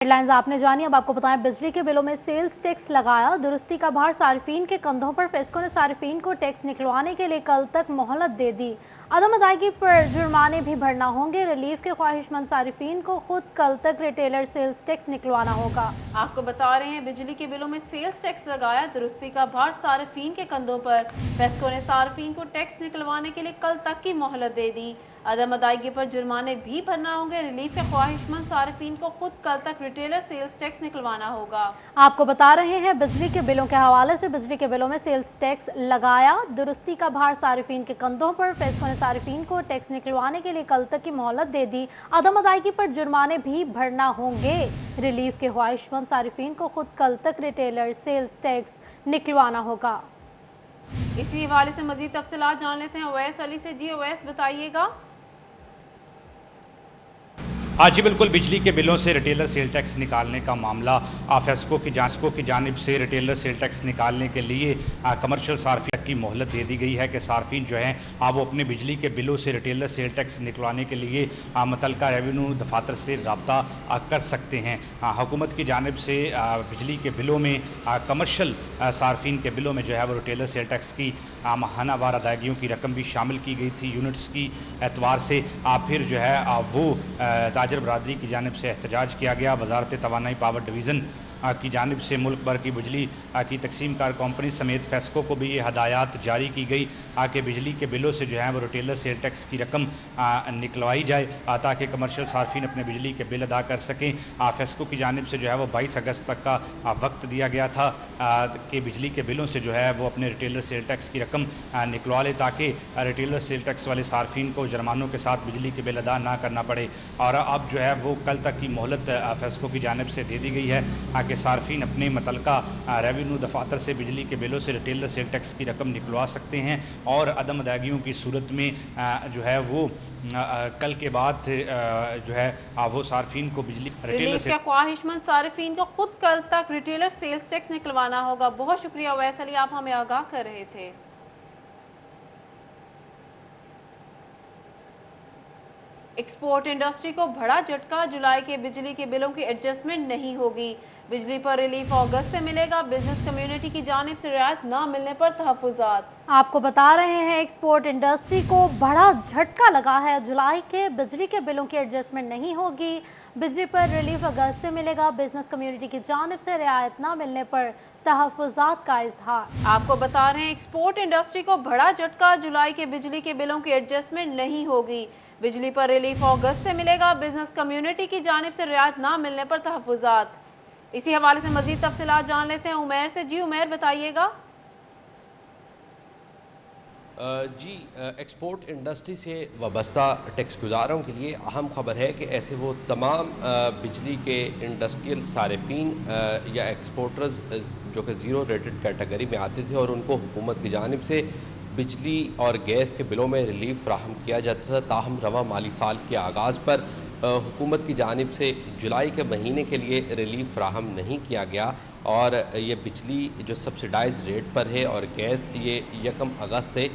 Headlines आपने जानी। अब आपको बताएं, बिजली के बिलों में सेल्स टैक्स लगाया, दुरुस्ती का भार सार्फिन के कंधों पर। फेस्को ने सार्फिन को टैक्स निकलवाने के लिए कल तक मोहलत दे दी। अदम अदायगी पर जुर्माने भी भरना होंगे। रिलीफ के ख्वाहिशमंद सार्फिन को खुद कल तक रिटेलर सेल्स टैक्स निकलवाना होगा। आपको बता रहे हैं, बिजली के बिलों में सेल्स टैक्स लगाया, दुरुस्ती का भार सार्फिन के कंधों पर। फेस्को ने सार्फिन को टैक्स निकलवाने के लिए कल तक की मोहलत दे दी। अदम अदायगी पर जुर्माने भी भरना होंगे। रिलीफ के ख्वाहिशमंद सार्फिन को खुद कल तक रिटेलर सेल्स टैक्स निकलवाना होगा। आपको बता रहे हैं, बिजली के बिलों के हवाले से बिजली के बिलों में सेल्स टैक्स लगाया, दुरुस्ती का भार सार्फिन के कंधों पर। फेस्को ने सार्फिन को टैक्स निकलवाने के लिए कल तक की मोहलत दे दी। अदम अदायगी पर जुर्माने भी भरना होंगे। रिलीफ के ख्वाहिशमंद सार्फिन को खुद कल तक रिटेलर सेल्स टैक्स निकलवाना होगा। इसी हवाले से मजीद तफसीलात जान लेते हैं अवैस अली से। जी अवैस, बताइएगा। हाँ जी बिल्कुल, बिजली के बिलों से रिटेलर सेल टैक्स निकालने का मामला फेस्को की जानिब से रिटेलर सेल टैक्स निकालने के लिए कमर्शियल सार्फिन की मोहलत दे दी गई है कि सार्फिन जो है वो अपने बिजली के बिलों से रिटेलर सेल टैक्स निकलवाने के लिए मुतल्लिका रेवेन्यू दफातर से रब्ता कर सकते हैं। हुकूमत की जानिब से बिजली के बिलों में कमर्शियल सार्फिन के बिलों में जो है वो रिटेलर सेल टैक्स की माहानावार अदायगियों की रकम भी शामिल की गई थी। यूनिट्स की एतवार से फिर जो है वो ताजर बरादरी की जानिब से एहतजाज किया गया। वजारत तवानाई पावर डिवीज़न की जानिब से मुल्क भर की बिजली की तकसीम कार कंपनी समेत फेस्को को भी ये हदायत जारी की गई कि बिजली के बिलों से जो है वो रिटेलर सेल टैक्स की रकम निकलवाई जाए ताकि कमर्शियल सार्फिन अपने बिजली के बिल अदा कर सकें। फेस्को की जानिब से जो है वो 22 अगस्त तक का वक्त दिया गया था कि बिजली के बिलों से जो है वो अपने रिटेलर सेल टैक्स की रकम निकलवा ले ताकि रिटेलर सेल टैक्स वाले सार्फिन को जुर्मानों के साथ बिजली के बिल अदा ना करना पड़े। और अब जो है वो कल तक की मोहलत फेस्को की जानिब से दे दी गई है कि सार्फिन अपने मुतल्लिका रेवेन्यू दफातर से बिजली के बिलों से रिटेलर सेल टैक्स की रकम निकलवा सकते हैं और अदम अदायगियों की सूरत में जो है वो कल के बाद जो है वो सार्फिन को बिजली रिटेलर से ख्वाहिशमंद सार्फिन को खुद कल तक रिटेलर सेल्स टैक्स निकलवाना होगा। बहुत शुक्रिया अवैस अली, आप हमें आगाह कर रहे थे। एक्सपोर्ट इंडस्ट्री को बड़ा झटका, जुलाई के बिजली के बिलों की एडजस्टमेंट नहीं होगी। बिजली पर रिलीफ अगस्त से मिलेगा। बिजनेस कम्युनिटी की जानिब से रियायत न मिलने पर तहफुजात। आपको बता रहे हैं, एक्सपोर्ट इंडस्ट्री को बड़ा झटका लगा है। जुलाई के बिजली के बिलों की एडजस्टमेंट नहीं होगी। बिजली पर रिलीफ अगस्त से मिलेगा। बिजनेस कम्युनिटी की जानिब से रियायत न मिलने पर तहफुजात का इजहार। आपको बता रहे हैं, एक्सपोर्ट इंडस्ट्री को बड़ा झटका, जुलाई के बिजली के बिलों की एडजस्टमेंट नहीं होगी। बिजली पर रिलीफ अगस्त से मिलेगा। बिजनेस कम्युनिटी की जानिब से रियायत न मिलने पर तहफुजात। इसी हवाले से मजीद तफसीलात जान लेते हैं उमैर से। जी उमैर, बताइएगा। जी, एक्सपोर्ट इंडस्ट्री से वाबस्ता टैक्स गुजारों के लिए अहम खबर है कि ऐसे वो तमाम बिजली के इंडस्ट्रियल सारिफिन या एक्सपोर्टर्स जो कि ज़ीरो रेटेड कैटेगरी में आते थे और उनको हुकूमत की जानिब से बिजली और गैस के बिलों में रिलीफ फ्राहम किया जाता था, ताहम रवा माली साल के आगाज़ पर हुकूमत की जानिब से जुलाई के महीने के लिए रिलीफ फ्राहम नहीं किया गया और ये बिजली जो सब्सिडाइज रेट पर है और गैस ये 1 अगस्त से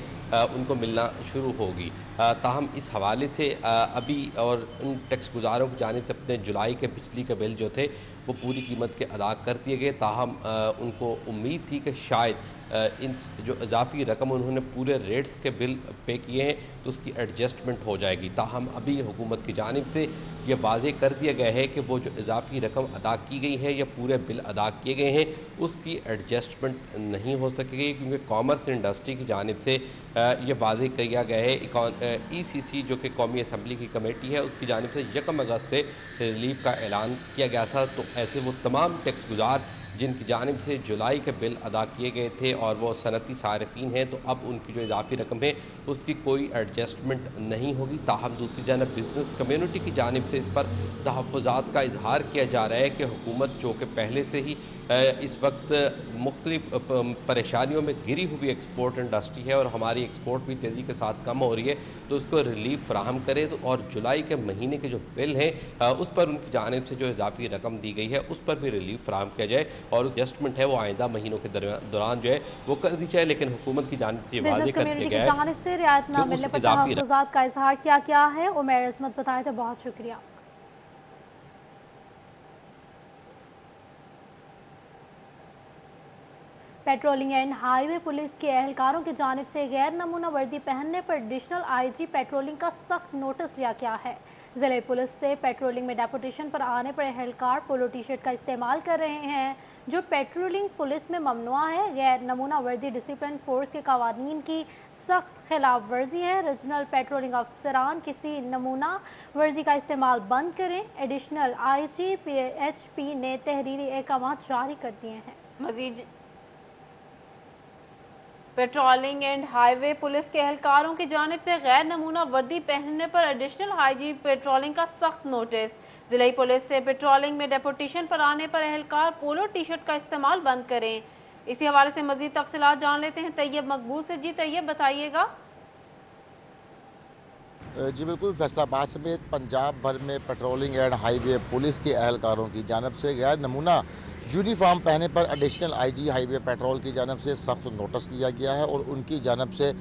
उनको मिलना शुरू होगी। ताहम इस हवाले से अभी और उन टैक्स गुजारों की जानिब से अपने जुलाई के बिजली के बिल जो थे वो पूरी कीमत के अदा कर दिए गए। ताहम उनको उम्मीद थी कि शायद इन जो इजाफी रकम उन्होंने पूरे रेट्स के बिल पे किए हैं तो उसकी एडजस्टमेंट हो जाएगी। ताहम अभी हुकूमत की जानिब से ये वाजे कर दिया गया है कि वो जो इजाफी रकम अदा की गई है या पूरे बिल अदा किए गए हैं उसकी एडजस्टमेंट नहीं हो सकेगी, क्योंकि कॉमर्स इंडस्ट्री की जानिब से ये वाजे किया गया है। ECC जो कि कौमी असम्बली की कमेटी है उसकी जानिब से 1 अगस्त से रिलीफ का ऐलान किया गया था। तो ऐसे वो तमाम टैक्स गुजार जिनकी जानिब से जुलाई के बिल अदा किए गए थे और वो सनती सारिफिन हैं, तो अब उनकी जो इजाफी रकम है उसकी कोई एडजस्टमेंट नहीं होगी। ताहम दूसरी जानब बिजनेस कम्युनिटी की जानिब से इस पर तहफ़्फ़ुज़ात का इजहार किया जा रहा है कि हुकूमत जो कि पहले से ही इस वक्त मुख्तलिफ परेशानियों में घिरी हुई एक्सपोर्ट इंडस्ट्री है और हमारी एक्सपोर्ट भी तेज़ी के साथ कम हो रही है, तो उसको रिलीफ फ्राहम करे। तो और जुलाई के महीने के जो बिल हैं उस पर उनकी जानिब से जो इजाफी रकम दी गई है उस पर भी रिलीफ फ्राहम किया जाए और उस एडजस्टमेंट है वो आइंदा महीनों के दौरान जो है वो कर दी जाए। लेकिन हुकूमत की जानिब से वाज़ेह कर दिया गया है जानिब से रियायत न मिलने पर तहफ़्फ़ुज़ात का इजहार किया है। उमैर इस्मत बताए थे, बहुत शुक्रिया। पेट्रोलिंग एंड हाईवे पुलिस के एहलकारों की जानिब से गैर नमूना वर्दी पहनने पर एडिशनल आईजी पेट्रोलिंग का सख्त नोटिस लिया गया है। जिले पुलिस से पेट्रोलिंग में डेपुटेशन पर आने पर एहलकार पोलो टी शर्ट का इस्तेमाल कर रहे हैं, जो पेट्रोलिंग पुलिस में ममनुआ है। गैर नमूना वर्दी डिसिप्लिन फोर्स के कवानीन की सख्त खिलाफ वर्जी है। रीजनल पेट्रोलिंग अफसरान किसी नमूना वर्दी का इस्तेमाल बंद करें। एडिशनल आईजी PHP ने तहरीरी अहकाम जारी कर दिए हैं। मजीद पेट्रोलिंग एंड हाईवे पुलिस के एहलकारों की जानिब से गैर नमूना वर्दी पहनने पर एडिशनल आईजी पेट्रोलिंग का सख्त नोटिस। जिले पुलिस से पेट्रोलिंग में डेपुटेशन पर आने पर एहलकार पोलो टी शर्ट का इस्तेमाल बंद करें। इसी हवाले से मजीद तफसीलात जान लेते हैं तैयब मकबूल से। जी तैयब, बताइएगा। जी बिल्कुल, फैसलाबाद समेत पंजाब भर में पेट्रोलिंग एंड हाईवे पुलिस के एहलकारों की जानिब से गैर नमूना यूनिफॉर्म पहने पर एडिशनल आईजी हाईवे पेट्रोल की जानिब से सख्त नोटिस लिया गया है और उनकी जानिब से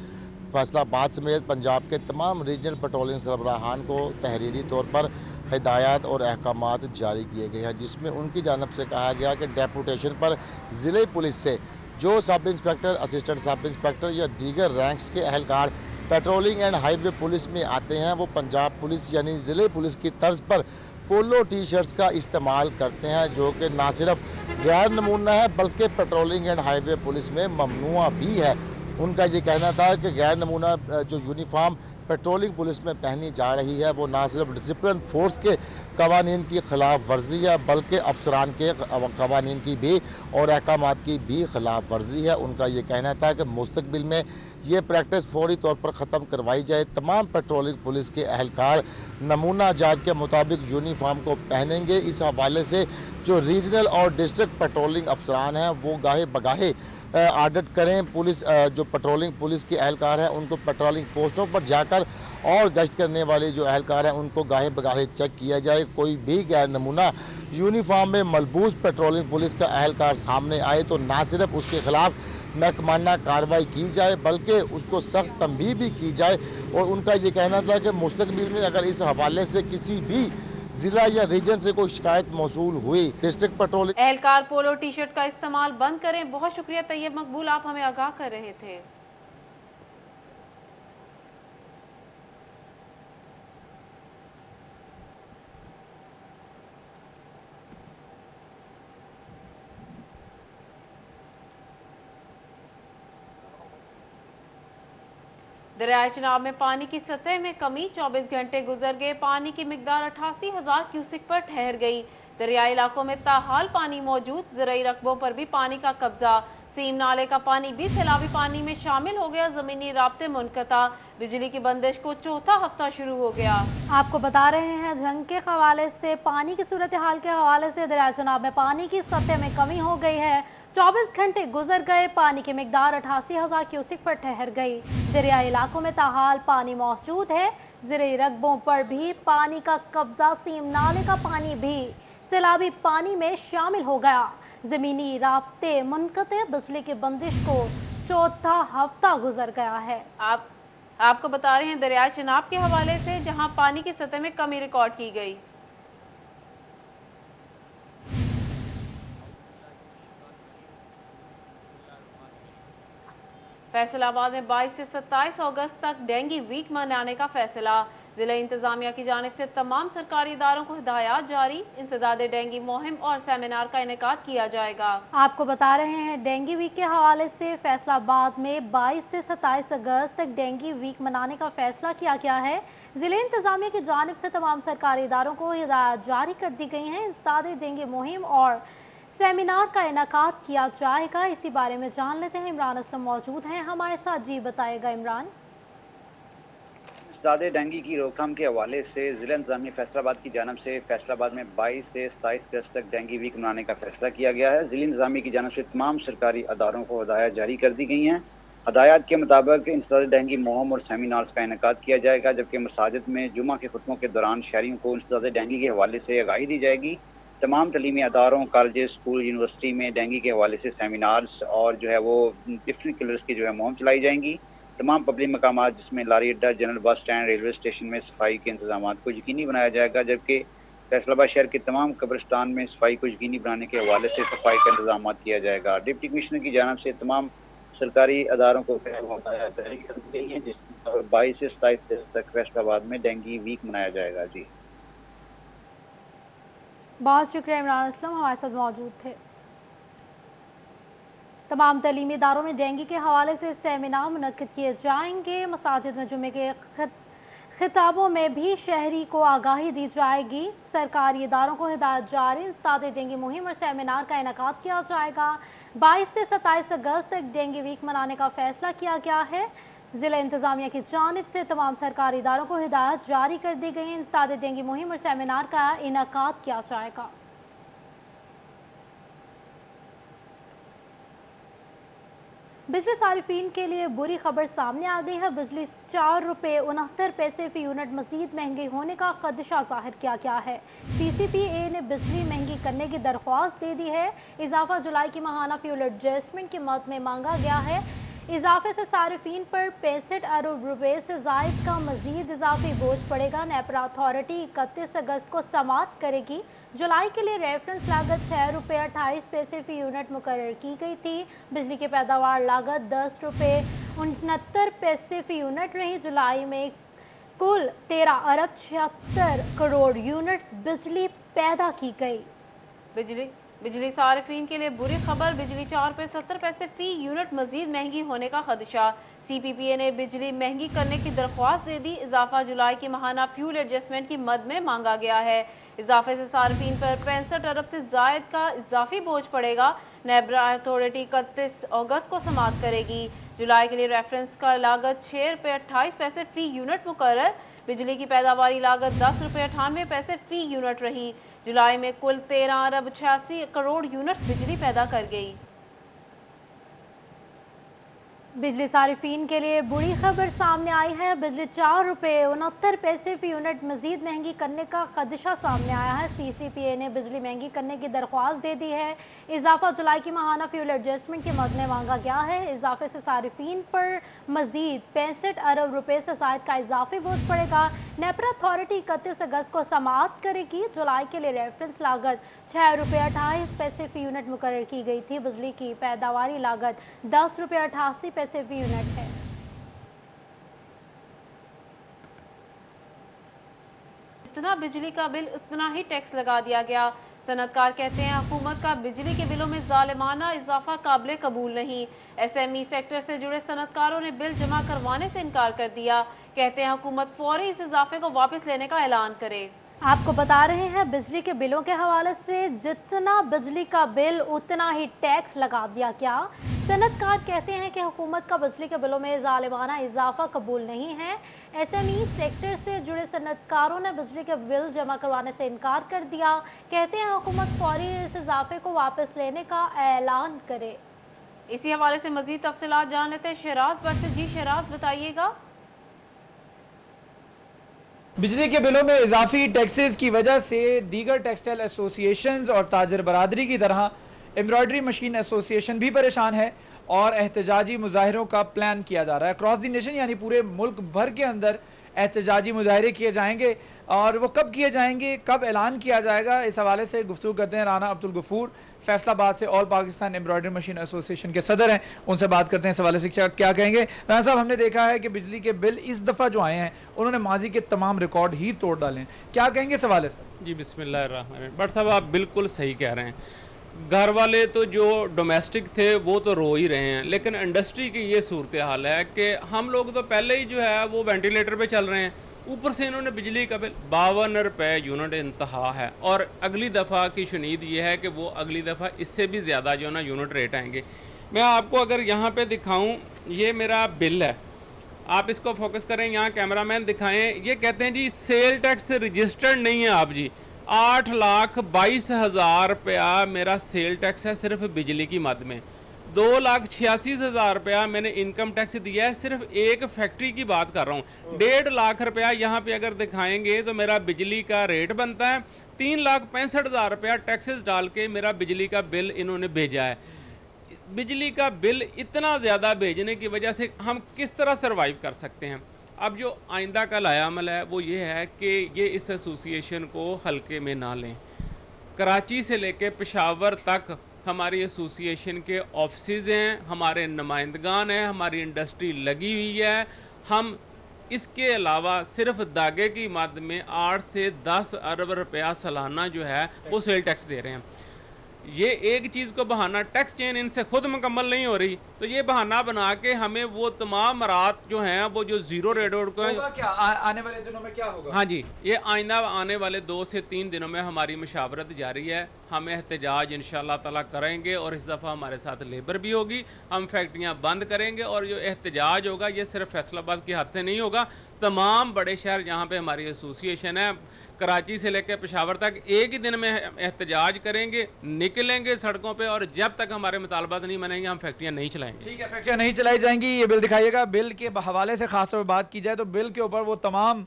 फैसलाबाद समेत पंजाब के तमाम रीजनल पेट्रोलिंग सरबराहान को तहरीरी तौर पर हिदायत और अहकामात जारी किए गए हैं, जिसमें उनकी जानिब से कहा गया कि डेपुटेशन पर ज़िले पुलिस से जो sub inspector, assistant sub inspector या दीगर रैंक्स के एहलकार पेट्रोलिंग एंड हाईवे पुलिस में आते हैं, वो पंजाब पुलिस यानी ज़िले पुलिस की तर्ज पर पोलो टी शर्ट्स का इस्तेमाल करते हैं, जो कि ना सिर्फ गैर नमूना है बल्कि पेट्रोलिंग एंड हाईवे पुलिस में ममनुआ भी है। उनका ये कहना था कि गैर नमूना जो यूनिफॉर्म पेट्रोलिंग पुलिस में पहनी जा रही है वो ना सिर्फ डिसिप्लिन फोर्स के कवानीन की खिलाफ वर्जी है बल्कि अफसरान के कवानीन की भी और अहकामात की भी खिलाफ वर्जी है। उनका ये कहना था कि मुस्तकबिल में ये प्रैक्टिस फौरी तौर पर ख़त्म करवाई जाए। तमाम पेट्रोलिंग पुलिस के एहलकार नमूना जात के मुताबिक यूनिफॉर्म को पहनेंगे। इस हवाले से जो रीजनल और डिस्ट्रिक्ट पेट्रोलिंग अफसरान हैं वो गाहे बगाहे ऑडिट करें। पुलिस जो पेट्रोलिंग पुलिस के एहलकार हैं उनको पेट्रोलिंग पोस्टों पर जाकर और गश्त करने वाले जो एहलकार हैं उनको गाहे बगाहे चेक किया जाए। कोई भी गैर नमूना यूनिफॉर्म में मलबूस पेट्रोलिंग पुलिस का एहलकार सामने आए तो ना सिर्फ उसके खिलाफ महकमाना कार्रवाई की जाए बल्कि उसको सख्त तंबीह भी की जाए। और उनका ये कहना था कि मुस्तकबिल में अगर इस हवाले से किसी भी जिला या रीजन से कोई शिकायत मौसूल हुई, डिस्ट्रिक्ट पेट्रोलिंग एहलकार पोलो टी शर्ट का इस्तेमाल बंद करें। बहुत शुक्रिया तैयब मकबूल, आप हमें आगाह कर रहे थे। दरियाए चिनाब में पानी की सतह में कमी, 24 घंटे गुजर गए, पानी की मिकदार 88,000 क्यूसिक पर ठहर गई। दरियाई इलाकों में ताहाल पानी मौजूद, ज़राई रकबों पर भी पानी का कब्जा। सीम नाले का पानी भी सैलाबी पानी में शामिल हो गया। जमीनी राब्ते मुनक़ता, बिजली की बंदिश को चौथा हफ्ता शुरू हो गया। आपको बता रहे हैं जंग के हवाले से पानी की सूरत हाल के हवाले से दरियाए चिनाब में पानी की सतह में कमी हो गई है। 24 घंटे गुजर गए, पानी की मिकदार 88,000 क्यूसिक पर ठहर गई। दरियाई इलाकों में ताहाल पानी मौजूद है। ज़राई रकबों पर भी पानी का कब्जा, सीम नाले का पानी भी सैलाबी पानी में शामिल हो गया। जमीनी राब्ते मुनक़ते, बिजली की बंदिश को चौथा हफ्ता गुजर गया है। आपको बता रहे हैं दरियाए चिनाब के हवाले से, जहां पानी की सतह में कमी रिकॉर्ड की गई। फैसलाबाद में 22 से 27 अगस्त तक डेंगू वीक मनाने का फैसला। जिला इंतजामिया की जानिब से तमाम सरकारी इदारों को हिदायत जारी। इंसदादे डेंगू मुहिम और सेमिनार का इनेकाद किया जाएगा। आपको बता रहे हैं डेंगू वीक के हवाले से फैसलाबाद में 22 से 27 अगस्त तक डेंगू वीक मनाने का फैसला किया गया है। जिले इंतजामिया की जानिब से तमाम सरकारी इदारों को हिदायत जारी कर दी गई हैं। इंसदादे डेंगू मुहिम और सेमिनार का इनेकाद किया जाएगा। इसी बारे में जान लेते हैं, इमरान असलम मौजूद हैं हमारे साथ। जी बताएगा इमरान। ज़्यादा डेंगू की रोकथाम के हवाले से जिला इंतजामिया फैसलाबाद की जानिब से फैसलाबाद में 22 से 27 अगस्त तक डेंगू वीक मनाने का फैसला किया गया है। जिला इंतजामिया की जानिब से तमाम सरकारी अदारों को हिदायत जारी कर दी गई हैं। हदायत के मुताबिक इंसदादे डेंगू मुहिम और सेमिनार्स का इनेकाद किया जाएगा, जबकि मसाजिद में जुमा के खुतबों के दौरान शहरियों को इंसदादे डेंगू के हवाले से आगाही दी जाएगी। तमाम तलीमी अदारों, कॉलेज, स्कूल, यूनिवर्सिटी में डेंगू के हवाले से सेमिनार्स और जो है वो डिफरेंट किलर्स की जो है मुहिम चलाई जाएंगी। तमाम पब्लिक मकामात जिसमें लारी अड्डा, general bus stand, railway station में सफाई के इंतजाम को यकीनी बनाया जाएगा, जबकि फैसलाबाद शहर के तमाम कब्रिस्तान में सफाई को यकीनी बनाने के हवाले से सफाई का इंतजाम किया जाएगा। डिप्टी कमिश्नर की जानिब से तमाम सरकारी अदारों को जारी कर दी गई है, जिस 22 से 27 तक फैसलाबाद में डेंगू वीक मनाया जाएगा। जी बहुत शुक्रिया इमरान असलम, हमारे साथ मौजूद थे। तमाम तलीमी इदारों में डेंगू के हवाले से सेमिनार मुनक्किद किए जाएंगे। मसाजिद में जुमे के खिताबों में भी शहरी को आगाही दी जाएगी। सरकारी इदारों को हिदायत जारी, साथ डेंगू मुहिम और सेमिनार का इनेकाद किया जाएगा। 22 से 27 अगस्त तक डेंगू वीक मनाने का फैसला किया गया है। जिला इंतजामिया की जानिब से तमाम सरकारी इदारों को हिदायत जारी कर दी गई है। साथ डेंगू मुहिम और सेमिनार का इनेकाद किया जाएगा। बिजली सारिफीन के लिए बुरी खबर सामने आ गई है। बिजली 4 रुपये 69 पैसे फी यूनिट मजीद महंगी होने का खदशा जाहिर किया गया है। CCPA ने बिजली महंगी करने की दरख्वास्त दे दी है। इजाफा जुलाई की माहाना फ्यूल एडजस्टमेंट की मद में मांगा गया है। इजाफे से सारिफीन पर 65 अरब रुपए से जायद का मजीद इजाफी बोझ पड़ेगा। नेपरा अथॉरिटी 31 अगस्त को समाप्त करेगी। जुलाई के लिए रेफरेंस लागत 6 रुपये 28 पैसे फी यूनिट मुकर्रर की गई थी। बिजली की पैदावार लागत 10 रुपये 69 पैसे फी यूनिट रही। जुलाई में कुल 13 अरब 76 करोड़ यूनिट्स बिजली पैदा की गई। बिजली सारिफीन के लिए बुरी खबर, बिजली 4 रुपये 70 पैसे फी यूनिट मजीद महंगी होने का खदशा। CPPA ने बिजली महंगी करने की दरख्वास्त दे दी। इजाफा जुलाई की माहाना फ्यूल एडजस्टमेंट की मद में मांगा गया है। इजाफे से सारिफीन पर 65 अरब से जायद का इजाफी बोझ पड़ेगा। नेपरा अथॉरिटी 31 अगस्त को समाप्त करेगी। जुलाई के लिए रेफरेंस का लागत 6 रुपये 28 पैसे फी यूनिट मुकर्रर। बिजली की पैदावारी लागत 10 रुपये 98 पैसे फी यूनिट रही। जुलाई में कुल 13 अरब 86 करोड़ यूनिट्स बिजली पैदा कर गई। बिजली सारिफीन के लिए बुरी खबर सामने आई है। बिजली 4 रुपये 69 पैसे फी यूनिट मजीद महंगी करने का खदशा सामने आया है। CCPA ने बिजली महंगी करने की दरख्वास्त दे दी है। इजाफा जुलाई की माहाना फ्यूल एडजस्टमेंट की मद में मांगा गया है। इजाफे से सारिफीन पर मजीद 65 अरब रुपए से जायद का इजाफी बोझ पड़ेगा। नेपरा अथॉरिटी 31 अगस्त को समाप्त करेगी। जुलाई के लिए रेफरेंस लागत 6 रुपये 28 पैसे फी यूनिट मुकर्रर की गई थी। बिजली की पैदावारी लागत 10 रुपये 88 पैसे फी यूनिट है। जितना बिजली का बिल उतना ही टैक्स लगा दिया गया। सनतकार कहते हैं हुकूमत का बिजली के बिलों में जालिमाना इजाफा काबिल कबूल नहीं। SME सेक्टर से जुड़े सनतकारों ने बिल जमा करवाने से इनकार कर दिया। कहते हैं हुकूमत फौरी इस इजाफे को वापस लेने का ऐलान करे। आपको बता रहे हैं बिजली के बिलों के हवाले से जितना बिजली का बिल उतना ही टैक्स लगा दिया गया। सनतकार कहते हैं कि हुकूमत का बिजली के बिलों में जालिमाना इजाफा कबूल नहीं है। SME सेक्टर से जुड़े सनतकारों ने बिजली के बिल जमा करवाने से इनकार कर दिया। कहते हैं हुकूमत फौरी इस इजाफे को वापस लेने का ऐलान करे। इसी हवाले से मजीद तफसीलात जान लेते हैं शहराज भट्ट से। जी शहराज, बताइएगा। बिजली के बिलों में इजाफी टैक्सेस की वजह से दीगर टेक्सटाइल एसोसिएशंस और ताजर बरादरी की तरह एम्ब्रॉयडरी मशीन एसोसिएशन भी परेशान है और एहतजाजी मुजाहिरों का प्लान किया जा रहा है। अक्रॉस द नेशन यानी पूरे मुल्क भर के अंदर एहतजाजी मुजाहिरे किए जाएंगे और वो कब किए जाएंगे, कब ऐलान किया जाएगा, इस हवाले से गुफ्तगू करते हैं राना अब्दुल गफूर, फैसलाबाद से all Pakistan embroidery machine association के सदर हैं। उनसे बात करते हैं इस हवाले से क्या कहेंगे। राना साहब, हमने देखा है कि बिजली के बिल इस दफ़ा जो आए हैं उन्होंने माजी के तमाम रिकॉर्ड ही तोड़ डाले हैं, क्या कहेंगे इस हवाले से? जी बिस्मिल्लाहिर्रहमानिर्रहीम। बट साहब आप बिल्कुल सही कह रहे हैं। घर वाले तो जो डोमेस्टिक थे वो तो रो ही रहे हैं, लेकिन इंडस्ट्री की ये सूरत हाल है कि हम लोग तो पहले ही जो है वो वेंटिलेटर पे चल रहे हैं, ऊपर से इन्होंने बिजली का बिल 52 रुपये यूनिट इंतहा है। और अगली दफ़ा की शुनीद ये है कि वो अगली दफ़ा इससे भी ज़्यादा जो है ना यूनिट रेट आएंगे। मैं आपको अगर यहाँ पे दिखाऊँ, ये मेरा बिल है, आप इसको फोकस करें, यहाँ कैमरामैन दिखाएं। ये कहते हैं जी सेल टैक्स रजिस्टर्ड नहीं है आप जी। 8,22,000 रुपया मेरा सेल टैक्स है सिर्फ बिजली की मद में। 2,86,000 रुपया मैंने इनकम टैक्स दिया है, सिर्फ एक फैक्ट्री की बात कर रहा हूँ। 1.5 लाख रुपया यहाँ पे अगर दिखाएंगे तो मेरा बिजली का रेट बनता है। 3,65,000 रुपया टैक्सेस डाल के मेरा बिजली का बिल इन्होंने भेजा है। बिजली का बिल इतना ज़्यादा भेजने की वजह से हम किस तरह सर्वाइव कर सकते हैं? अब जो आइंदा का लायामल है वो ये है कि ये इस एसोसिएशन को हल्के में ना लें। कराची से लेके पेशावर तक हमारी एसोसिएशन के ऑफिसेज हैं, हमारे नुमाइंदगान हैं, हमारी इंडस्ट्री लगी हुई है। हम इसके अलावा सिर्फ दागे की मद में 8 से 10 अरब रुपया सालाना जो है वो सेल टैक्स दे रहे हैं। ये एक चीज को बहाना, टैक्स चेन इनसे खुद मुकम्मल नहीं हो रही, तो ये बहाना बना के हमें वो तमाम मरात जो हैं वो जो जीरो रेडोड को क्या आने वाले दिनों में क्या होगा? हाँ जी, ये आइंदा आने वाले 2 से 3 दिनों में हमारी मुशावरत जारी है। हम एहतजाज इंशाअल्लाह ताला करेंगे और इस दफ़ा हमारे साथ लेबर भी होगी। हम फैक्ट्रियां बंद करेंगे और जो एहतजाज होगा ये सिर्फ फैसलाबाद के हाथ से नहीं होगा, तमाम बड़े शहर जहाँ पे हमारी एसोसिएशन है, कराची से लेकर पेशावर तक एक ही दिन में एहतजाज करेंगे, निकलेंगे सड़कों पे और जब तक हमारे मुतालबात नहीं बनेंगे हम फैक्ट्रियां नहीं चलाएंगे। ठीक है, फैक्ट्रियां नहीं चलाई जाएंगी। ये बिल दिखाइएगा। बिल के हवाले से खासतौर पर बात की जाए तो बिल के ऊपर वो तमाम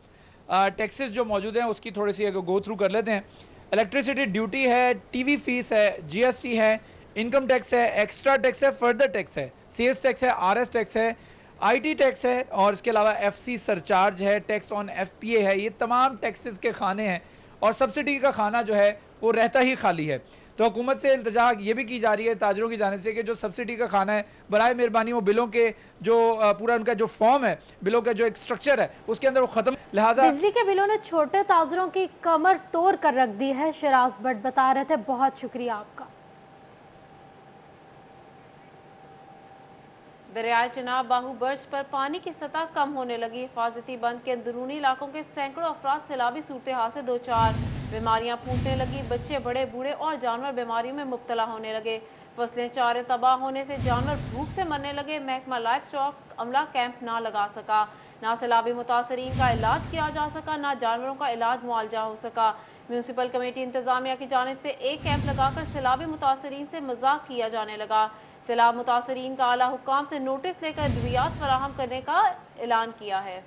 टैक्सेस जो मौजूद हैं उसकी थोड़ी सी गो थ्रू कर लेते हैं। इलेक्ट्रिसिटी ड्यूटी है, टीवी फीस है, जीएसटी है, इनकम टैक्स है, एक्स्ट्रा टैक्स है, फर्दर टैक्स है, सेल्स टैक्स है, आरएस टैक्स है, आईटी टैक्स है और इसके अलावा एफसी सरचार्ज है, टैक्स ऑन एफपीए है। ये तमाम टैक्सेस के खाने हैं और सब्सिडी का खाना जो है वो रहता ही खाली है। तो हुकूमत से इल्तिजा ये भी की जा रही है ताजरों की जानिब से कि जो सब्सिडी का खाना है बराए मेहरबानी वो बिलों के जो पूरा उनका जो फॉर्म है, बिलों का जो एक स्ट्रक्चर है उसके अंदर वो खत्म। लिहाजा बिजली के बिलों ने छोटे ताजरों की कमर तोड़ कर रख दी है। शिराज भट्ट बता रहे थे, बहुत शुक्रिया आपका। दरियाए चिनाब बाहू बर्ज पर पानी की सतह कम होने लगी। हिफाजती बंद के अंदरूनी इलाकों के सैकड़ों अफराद सैलाबी सूरत हाल से दो चार। बीमारियां फूटने लगी, बच्चे, बड़े, बूढ़े और जानवर बीमारियों में मुब्तला होने लगे। फसलें, चारे तबाह होने से जानवर भूख से मरने लगे। महकमा लाइफ स्टॉक अमला कैंप ना लगा सका, ना सैलाबी मुतासरीन का इलाज किया जा सका, ना जानवरों का इलाज मुआवजा हो सका। म्यूनसिपल कमेटी इंतजामिया की जानिब से एक कैंप लगाकर सैलाबी मुतासरीन से मजाक किया जाने लगा। सैलाब मुतासरीन का आला हुक्काम से नोटिस लेकर अद्वियात फराहम करने का ऐलान किया है।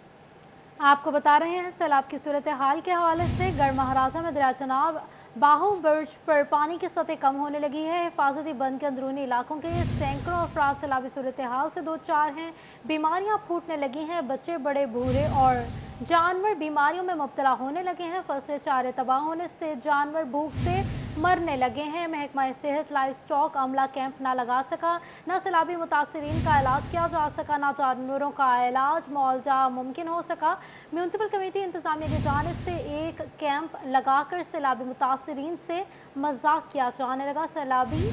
आपको बता रहे हैं सैलाब की सूरत हाल के हवाले से गढ़ महाराजा में दरिया चिनाब बाहू बर्ज पर पानी की सतह कम होने लगी है। हिफाजती बंद के अंदरूनी इलाकों के सैकड़ों अफराद सैलाबी सूरत हाल से दो चार हैं। बीमारियां फूटने लगी हैं, बच्चे, बड़े, बूढ़े और जानवर बीमारियों में मुब्तला होने लगे हैं। फसलें, चारे तबाह होने से जानवर भूख से मरने लगे हैं। महकमा सेहत लाइफ स्टॉक अमला कैंप ना लगा सका, ना सैलाबी मुतासरीन का इलाज किया जा सका, ना जानवरों का इलाज मुआवजा मुमकिन हो सका। म्यूनसिपल कमेटी इंतजामिया की जानिब से एक कैंप लगाकर सैलाबी मुतासरीन से मजाक किया जाने लगा। सैलाबी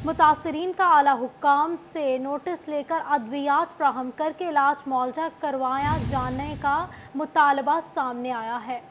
मुतासरीन का आला हुक्काम से नोटिस लेकर अद्वियात फ्राहम करके इलाज मुआवजा करवाया जाने का मुतालबा सामने आया है।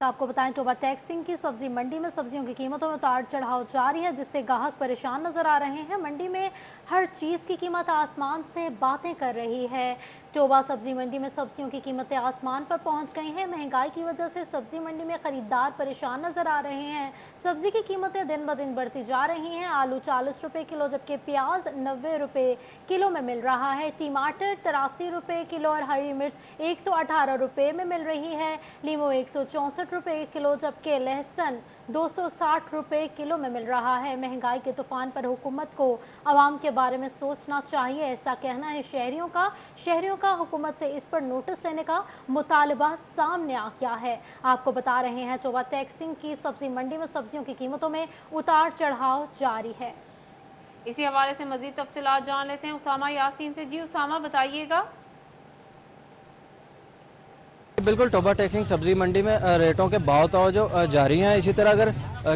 आपको बताएं टोबा टैक्सिंग की सब्जी मंडी में सब्जियों की कीमतों में उतार चढ़ाव जारी है, जिससे ग्राहक परेशान नजर आ रहे हैं। मंडी में हर चीज की कीमत आसमान से बातें कर रही है। टोबा सब्जी मंडी में सब्जियों की कीमतें आसमान पर पहुंच गई हैं। महंगाई की वजह से सब्जी मंडी में खरीदार परेशान नजर आ रहे हैं। सब्जी की कीमतें दिन ब दिन बढ़ती जा रही हैं। आलू 40 रुपए किलो जबकि प्याज 90 रुपए किलो में मिल रहा है। टमाटर 83 रुपए किलो और हरी मिर्च 118 रुपए में मिल रही है। लीमू 164 रुपए किलो जबकि लहसुन 260 रुपए किलो में मिल रहा है। महंगाई के तूफान पर हुकूमत को आवाम के बारे में सोचना चाहिए, ऐसा कहना है शहरियों का हुकूमत से इस पर नोटिस लेने का मुतालबा सामने आ गया है। आपको बता रहे हैं टोबा टैक्सिंग की सब्जी मंडी में सब्जियों की कीमतों में उतार चढ़ाव जारी है। इसी हवाले से मजीद तफसीलात जान लेते हैं उसामा यासीन से। जी उसामा, बताइएगा। बिल्कुल, टोबा टैक्सिंग सब्जी मंडी में रेटों के भाव तो जो जारी हैं। इसी तरह अगर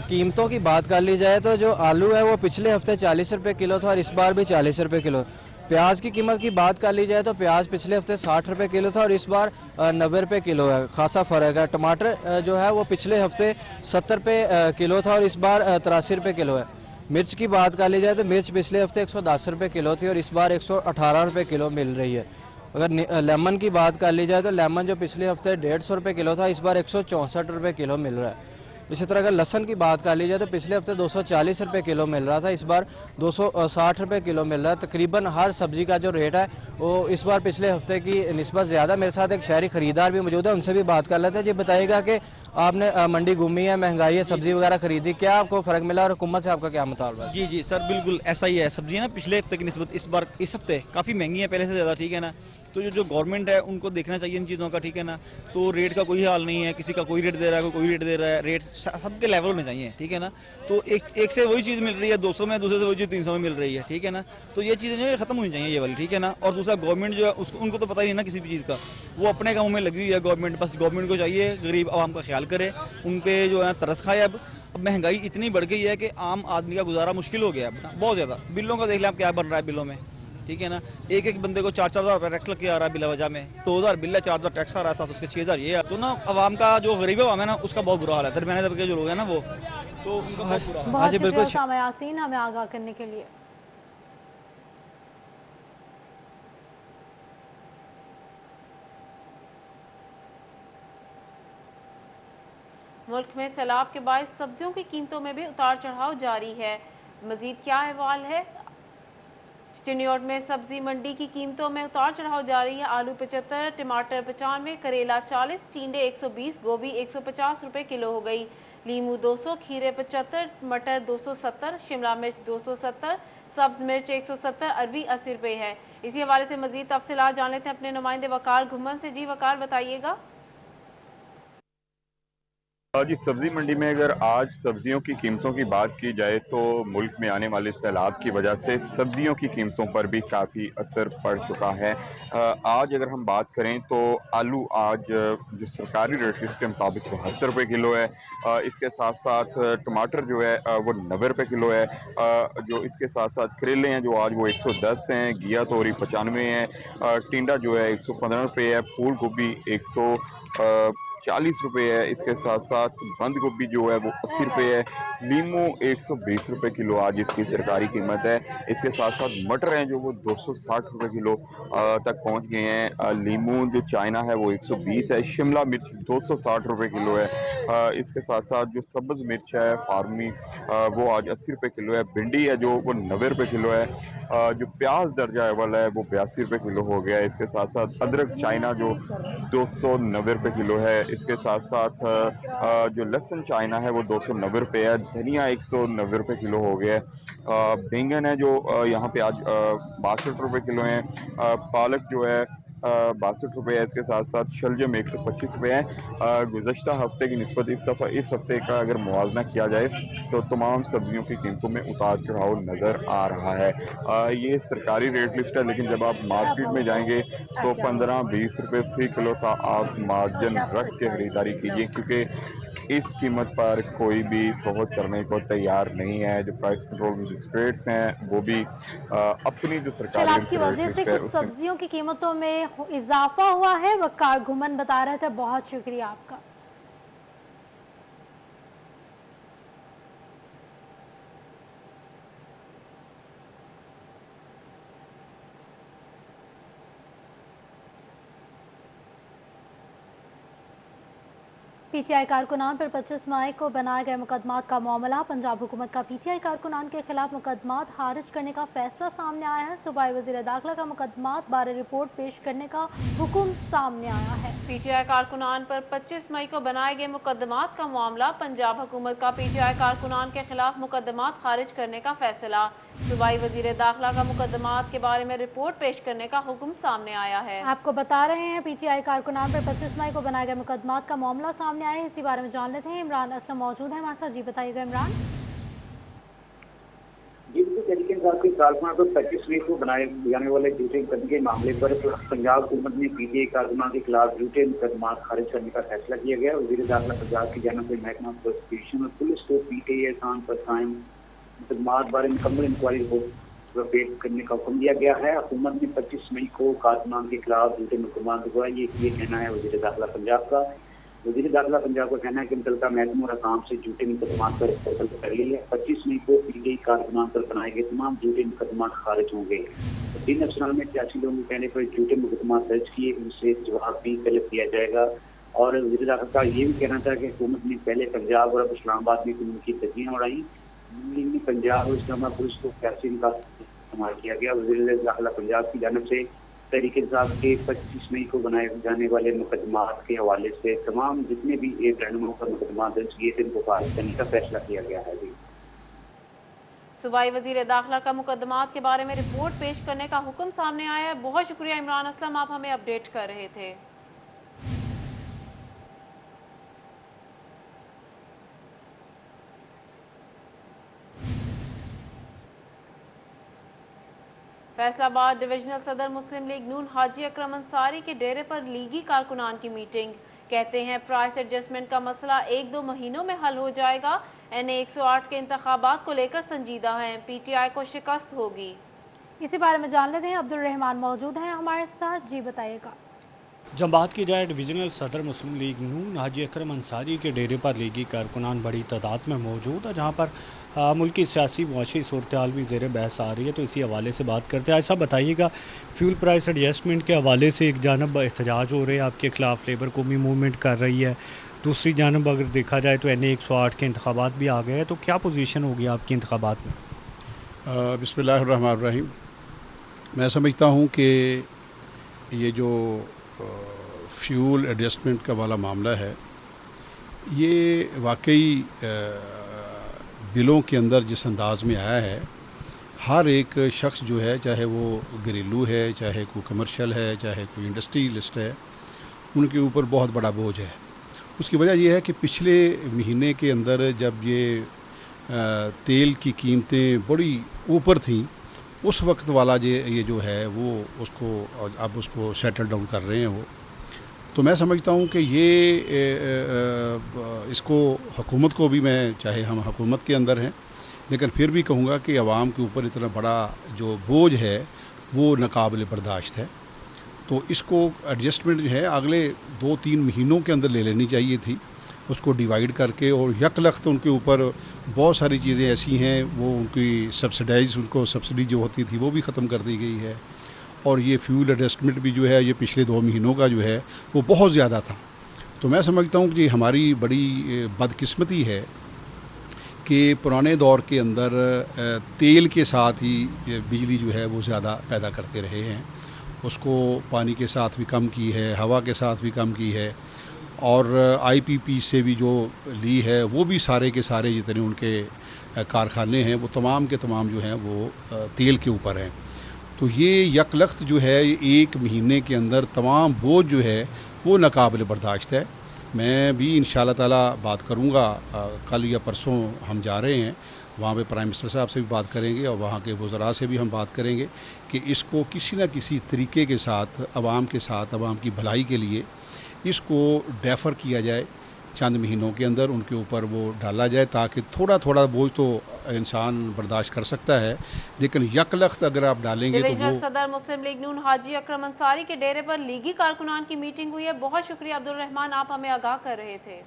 कीमतों की बात कर ली जाए तो जो आलू है वो पिछले हफ्ते 40 रुपए किलो था और इस बार भी 40 रुपए किलो। प्याज की कीमत की बात कर ली जाए तो प्याज पिछले हफ्ते 60 रुपए किलो था और इस बार 90 रुपए किलो है, खासा फर्क है। टमाटर जो है वो पिछले हफ्ते 70 रुपए किलो था और इस बार 83 रुपए किलो है। मिर्च की बात कर ली जाए तो मिर्च पिछले हफ्ते 110 रुपए किलो थी और इस बार 118 रुपए किलो मिल रही है। अगर लेमन की बात कर ली जाए तो लेमन जो पिछले हफ्ते 150 रुपए किलो था इस बार 164 रुपए किलो मिल रहा है। इसी तरह अगर लहसन की बात कर ली जाए तो पिछले हफ्ते 240 रुपये किलो मिल रहा था, इस बार 260 रुपये किलो मिल रहा है। तकरीबन हर सब्जी का जो रेट है वो इस बार पिछले हफ्ते की निस्बत ज़्यादा। मेरे साथ एक शहरी खरीदार भी मौजूद है, उनसे भी बात कर लेते हैं। जी बताइएगा कि आपने मंडी घूमी है, महंगाई है, सब्जी वगैरह खरीदी, क्या आपको फ़र्क मिला और हुकूमत से आपका क्या मुतालबा? जी जी सर, बिल्कुल ऐसा ही है। सब्जियां ना पिछले हफ्ते की निस्बत इस हफ्ते काफ़ी महंगी है पहले से ज़्यादा, ठीक है ना। तो जो गवर्नमेंट है उनको देखना चाहिए इन चीज़ों का, ठीक है ना। तो रेट का कोई हाल नहीं है, किसी का कोई रेट दे रहा है, कोई रेट दे रहा है, रेट सबके लेवल होने चाहिए, ठीक है ना। तो एक से वही चीज़ मिल रही है 200 में, दूसरे से वही चीज़ 300 में मिल रही है, ठीक है ना। तो ये चीज़ें जो है खत्म होनी चाहिए ये वाली, ठीक है ना। और दूसरा गवर्नमेंट जो है उनको तो पता ही नहीं ना किसी भी चीज़ का, वो अपने कामों में लगी हुई है गवर्नमेंट। बस गवर्नमेंट को चाहिए गरीब आवाम का ख्याल करे, उन पे जो है तरस खाए। अब महंगाई इतनी बढ़ गई है कि आम आदमी का गुजारा मुश्किल हो गया है बहुत ज़्यादा। बिलों का देख लें आप क्या बन रहा है बिलों में, ठीक है ना। एक बंदे को 4,000 रुपये टैक्स लग के आ रहा है बिला वजह में, 2,000 बिल है, 4,000 टैक्स आ रहा है, 700 के 6,000 ये है। तो ना आवाम का जो गरीब आवाम है ना उसका बहुत बुरा हाल है। दरमियाने तबके जो लोग हैं ना वो, तो उनका बहुत बुरा हाल है। बहुत शुक्रिया उसामा यासीन हमें आगाह करने के लिए। मुल्क में सैलाब के बायस सब्जियों की कीमतों में भी उतार चढ़ाव जारी है। मजीद क्या अहवाल है? चिन्योट में सब्जी मंडी की कीमतों में उतार चढ़ाव जारी है। आलू 75, टमाटर 95, करेला 40, टिंडे 120, गोभी 150 रुपए किलो हो गई। लीमू 200, खीरे 75, मटर 270, शिमला मिर्च 270, सब्ज मिर्च 170, अरबी 80 रुपए है। इसी हवाले से मजीद तफसीलात जान लेते हैं अपने नुमाइंदे वकार घुमन से। जी वकार बताइएगा। जी, सब्जी मंडी में अगर आज सब्जियों की कीमतों की बात की जाए तो मुल्क में आने वाले सैलाब की वजह से सब्जियों की कीमतों पर भी काफ़ी असर पड़ चुका है। आज अगर हम बात करें तो आलू आज जो सरकारी रेट लिस्ट के मुताबिक 72 रुपये किलो है। इसके साथ साथ टमाटर जो है वो 90 रुपये किलो है। जो इसके साथ साथ करेले हैं जो आज वो 110 हैं, घिया तोरी 95 है, टिंडा जो है 115 रुपये है, फूल गोभी 140 रुपये है। इसके साथ साथ बंद गोभी जो है वो 80 रुपये है। लीमू 120 रुपये किलो आज इसकी सरकारी कीमत है। इसके साथ साथ मटर हैं जो वो 260 रुपये किलो तक पहुंच गए हैं। लीमू जो चाइना है वो 120 है। शिमला मिर्च 260 रुपये किलो है। इसके साथ साथ जो सब्ज मिर्च है फार्मी वो आज 80 रुपये किलो है। भिंडी है जो वो 90 रुपये किलो है। जो प्याज दर्जा अव्वल है वो 82 रुपये किलो हो गया है। इसके साथ साथ अदरक चाइना जो 290 रुपये किलो है। इसके साथ साथ जो लहसुन चाइना है वो 290 रुपये है। धनिया 190 रुपये किलो हो गया है। बैंगन है जो यहाँ पे आज 62 रुपये किलो है। पालक जो है 62 रुपये है। इसके साथ साथ शलजम 125 रुपये है। गुज़श्ता हफ्ते की निस्बत इस हफ्ते का अगर मुआवजा किया जाए तो तमाम सब्जियों की कीमतों में उतार चढ़ाव नज़र आ रहा है। ये सरकारी रेट लिस्ट है, लेकिन जब आप मार्केट में जाएंगे तो 15-20 रुपये फी किलो का आप मार्जिन रख के खरीदारी कीजिए, क्योंकि इस कीमत पर कोई भी फरोख्त करने को तैयार नहीं है। जो प्राइस कंट्रोल मजिस्ट्रेट्स हैं वो भी अपनी जो सरकारी की वजह से कुछ सब्जियों की कीमतों में इजाफा हुआ है। वकार घुमन बता रहे थे, बहुत शुक्रिया आपका। पीटीआई कारकुनान पर 25 मई को बनाए गए मुकदमात का मामला। पंजाब हुकूमत का पीटीआई कारकुनान के खिलाफ मुकदमात खारिज करने का फैसला सामने आया है। सूबाई वजीर दाखिला का मुकदमात बारे रिपोर्ट पेश करने का हुक्म सामने आया है। पीटीआई कारकुनान पर 25 मई को बनाए गए मुकदमात का मामला। पंजाब हुकूमत का पीटीआई कारकुनान के खिलाफ मुकदमात खारिज करने का फैसला। सूबाई वजीर दाखिला का मुकदमात के बारे में रिपोर्ट पेश करने का हुक्म सामने आया है। आपको बता रहे हैं पीटीआई कारकुनान पर 25 मई को बनाए गए मुकदमात का मामला सामने आया है। इसी बारे में जान लेते हैं। इमरान असलम मौजूद है हमारे साथ। जी बताइएगा इमरान। जी तरीके के कारकुनान को 25 मई को बनाए जाने वाले झूठे मुकदमे के मामले पर पंजाब हुकूमत ने पीटीआई कारकुनान के खिलाफ झूठे मुकदमात खारिज करने का फैसला किया गया। वजीर दाखिला पंजाब की जानिब से महकमा प्रोसिक्यूशन और पुलिस को पीटीआई एहसान पर कायम मुकदमात बारे मुकम्मल इंक्वायरी को पेश करने का हुक्म दिया गया है। हुकूमत ने 25 मई को कारकुनान के खिलाफ झूठे मुकदमात हुआ, ये कहना है वजीर दाखिला पंजाब का। वजीर दाखिला पंजाब का कहना है कि मुतल्लिका महकमा और काम से झूठे मुकदमात पर फैसला कर लिया है। 25 मई को पीटीआई कारकुनान पर बनाए गए तमाम झूठे मुकदमात खारिज होंगे। 3 अफसरान में 83 लोगों के कहने पर झूठे मुकदमात दर्ज किए, उनसे जवाब भी तलब किया जाएगा। और वज़ीर दाखिला का ये भी कहना था कि हुकूमत ने पहले पंजाब और अब इस्लामाबाद में उनकी तजियाँ उड़ाई। पंजाब और इस्लामाबाद पुलिस को कैसे इनका इस्तेमाल किया गया। वज़ीर दाखिला पंजाब की जानिब से तहरीक इंसाफ के 25 मई को बनाए जाने वाले मुकदमात के हवाले से तमाम जितने भी एक रहनुमाओं पर मुकदमा दर्ज किए थे उनको खारिज करने का फैसला किया गया है। सूबाई वज़ीर दाखिला का मुकदमात के बारे में रिपोर्ट पेश करने का हुक्म सामने आया है। बहुत शुक्रिया इमरान असलम, आप हमें अपडेट कर रहे थे। फैसलाबाद डिविजनल सदर मुस्लिम लीग नून हाजी अकरम अंसारी के डेरे पर लीगी कारकुनान की मीटिंग। कहते हैं प्राइस एडजस्टमेंट का मसला 1-2 महीनों में हल हो जाएगा। NA 108 के इंतखाबात को लेकर संजीदा हैं, PTI को शिकस्त होगी। इसी बारे में जान लेते हैं, अब्दुल रहमान मौजूद हैं हमारे साथ, जी बताइएगा। जब बात की जाए डिविजनल सदर मुस्लिम लीग नून हाजी अकरम अंसारी के डेरे पर लीगी कारकुनान बड़ी तादाद में मौजूद है, जहाँ पर मुल्क की सियासी मुआशी सूरत हाल भी ज़ेर बहस आ रही है, तो इसी हवाले से बात करते हैं। ऐसा बताइएगा, फ्यूल प्राइस एडजस्टमेंट के हवाले से एक जानब एहतजाज हो रहे हैं आपके खिलाफ, लेबर कौमी मूवमेंट कर रही है, दूसरी जानब अगर देखा जाए तो NA 108 के इंतखाबात भी आ गए हैं, तो क्या पोजीशन होगी आपकी इंतखाबात में? बिस्मिल्लाहिर्रहमानिर्रहीम। मैं समझता हूँ कि ये जो फ्यूल एडजस्टमेंट का वाला मामला है, ये वाकई बिलों के अंदर जिस अंदाज में आया है, हर एक शख्स जो है, चाहे वो घरेलू है, चाहे कोई कमर्शियल है, चाहे कोई इंडस्ट्रियलिस्ट है, उनके ऊपर बहुत बड़ा बोझ है। उसकी वजह यह है कि पिछले महीने के अंदर जब ये तेल की कीमतें बड़ी ऊपर थीं, उस वक्त वाला ये जो है वो उसको अब उसको सेटल डाउन कर रहे हैं वो। तो मैं समझता हूँ कि ये इसको हुकूमत को भी, मैं चाहे हम हुकूमत के अंदर हैं, लेकिन फिर भी कहूँगा कि अवाम के ऊपर इतना बड़ा जो बोझ है वो नाकाबिल बर्दाश्त है। तो इसको एडजस्टमेंट जो है अगले 2-3 महीनों के अंदर ले लेनी चाहिए थी, उसको डिवाइड करके, और यकलख्त उनके ऊपर बहुत सारी चीज़ें ऐसी हैं, वो उनकी उनको सब्सिडी जो होती थी वो भी ख़त्म कर दी गई है, और ये फ्यूल एडजस्टमेंट भी जो है ये पिछले 2 महीनों का जो है वो बहुत ज़्यादा था। तो मैं समझता हूँ कि हमारी बड़ी बदकिस्मती है कि पुराने दौर के अंदर तेल के साथ ही बिजली जो है वो ज़्यादा पैदा करते रहे हैं, उसको पानी के साथ भी कम की है, हवा के साथ भी कम की है, और IPP से भी जो ली है वो भी सारे के सारे जितने उनके कारखाने हैं वो तमाम के तमाम जो हैं वो तेल के ऊपर हैं। तो ये यकलख्त जो है एक महीने के अंदर तमाम बोझ जो है वो नाकाबिल बर्दाश्त है। मैं भी इंशाअल्लाह ताला बात करूँगा, कल या परसों हम जा रहे हैं, वहाँ पे प्राइम मिनिस्टर साहब से भी बात करेंगे और वहाँ के वज़रा से भी हम बात करेंगे कि इसको किसी न किसी तरीके के साथ आवाम की भलाई के लिए इसको डेफर किया जाए, चंद महीनों के अंदर उनके ऊपर वो डाला जाए, ताकि थोड़ा थोड़ा बोझ तो इंसान बर्दाश्त कर सकता है, लेकिन यकलख्त अगर आप डालेंगे तो वो। सदर मुस्लिम लीग नून हाजी अकरम अंसारी के डेरे पर लीगी कारकुनान की मीटिंग हुई है। बहुत शुक्रिया अब्दुल रहमान, आप हमें आगाह कर रहे थे।